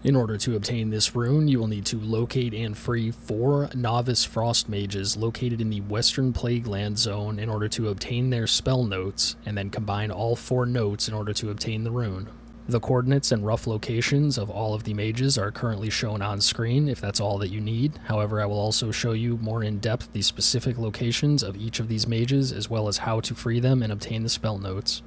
In order to obtain this rune, you will need to locate and free 4 Novice Frost Mages located in the Western Plaguelands Zone in order to obtain their spell notes, and then combine all 4 notes in order to obtain the rune. The coordinates and rough locations of all of the mages are currently shown on screen if that's all that you need. However, I will also show you more in depth the specific locations of each of these mages as well as how to free them and obtain the spell notes.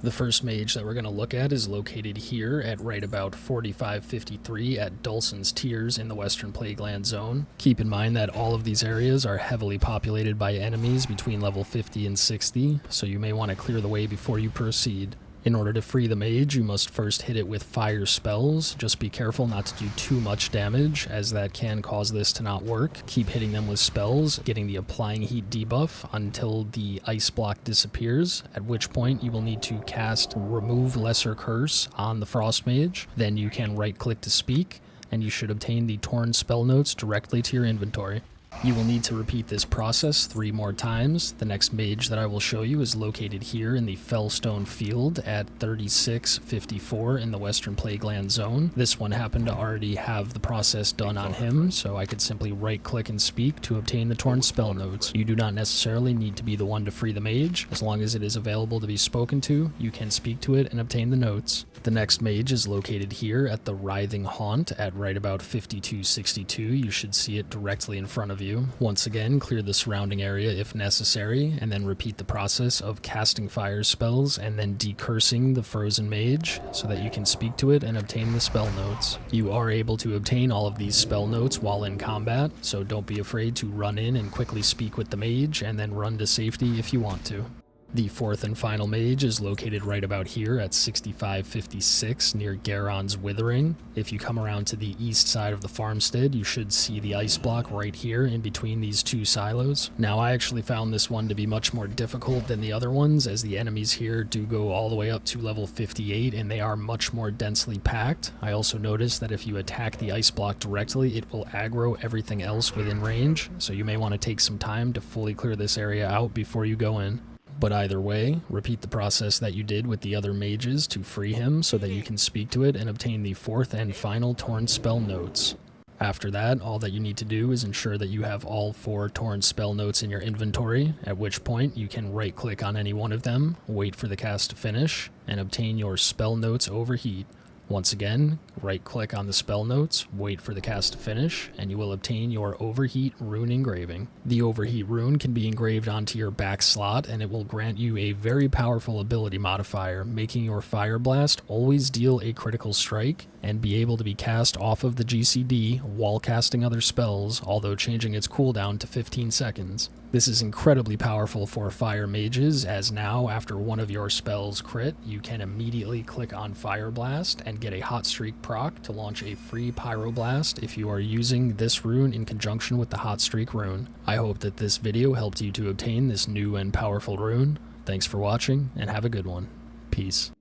The first mage that we're going to look at is located here at right about 4553 at Dalson's Tiers in the Western Plaguelands Zone. Keep in mind that all of these areas are heavily populated by enemies between level 50 and 60, so you may want to clear the way before you proceed. In order to free the mage, you must first hit it with fire spells. Just be careful not to do too much damage, as that can cause this to not work. Keep hitting them with spells, getting the applying heat debuff until the ice block disappears, at which point you will need to cast Remove Lesser Curse on the Frost Mage. Then you can right-click to speak, and you should obtain the Torn spell notes directly to your inventory. You will need to repeat this process 3 more times. The next mage that I will show you is located here in the Felstone Field at 3654 in the Western Plaguelands Zone. This one happened to already have the process done on him, so I could simply right-click and speak to obtain the Torn spell notes. You do not necessarily need to be the one to free the mage. As long as it is available to be spoken to, you can speak to it and obtain the notes. The next mage is located here at the Writhing Haunt at right about 5262. You should see it directly in front of you. Once again, clear the surrounding area if necessary, and then repeat the process of casting fire spells and then decursing the frozen mage so that you can speak to it and obtain the spell notes. You are able to obtain all of these spell notes while in combat, so don't be afraid to run in and quickly speak with the mage and then run to safety if you want to. The fourth and final mage is located right about here at 6556 near Gahrron's Withering. If you come around to the east side of the farmstead, you should see the ice block right here in between these 2 silos. Now, I actually found this one to be much more difficult than the other ones, as the enemies here do go all the way up to level 58 and they are much more densely packed. I also noticed that if you attack the ice block directly, it will aggro everything else within range, so you may want to take some time to fully clear this area out before you go in. But either way, repeat the process that you did with the other mages to free him so that you can speak to it and obtain the 4th and final Torn spell notes. After that, all that you need to do is ensure that you have all 4 Torn spell notes in your inventory, at which point you can right-click on any one of them, wait for the cast to finish, and obtain your spell notes Overheat. Once again, right-click on the spell notes, wait for the cast to finish, and you will obtain your Overheat Rune engraving. The Overheat Rune can be engraved onto your back slot, and it will grant you a very powerful ability modifier, making your Fire Blast always deal a critical strike and be able to be cast off of the GCD while casting other spells, although changing its cooldown to 15 seconds. This is incredibly powerful for fire mages, as now, after one of your spells crit, you can immediately click on Fire Blast and get a Hot Streak proc to launch a free Pyroblast if you are using this rune in conjunction with the Hot Streak rune. I hope that this video helped you to obtain this new and powerful rune. Thanks for watching, and have a good one. Peace.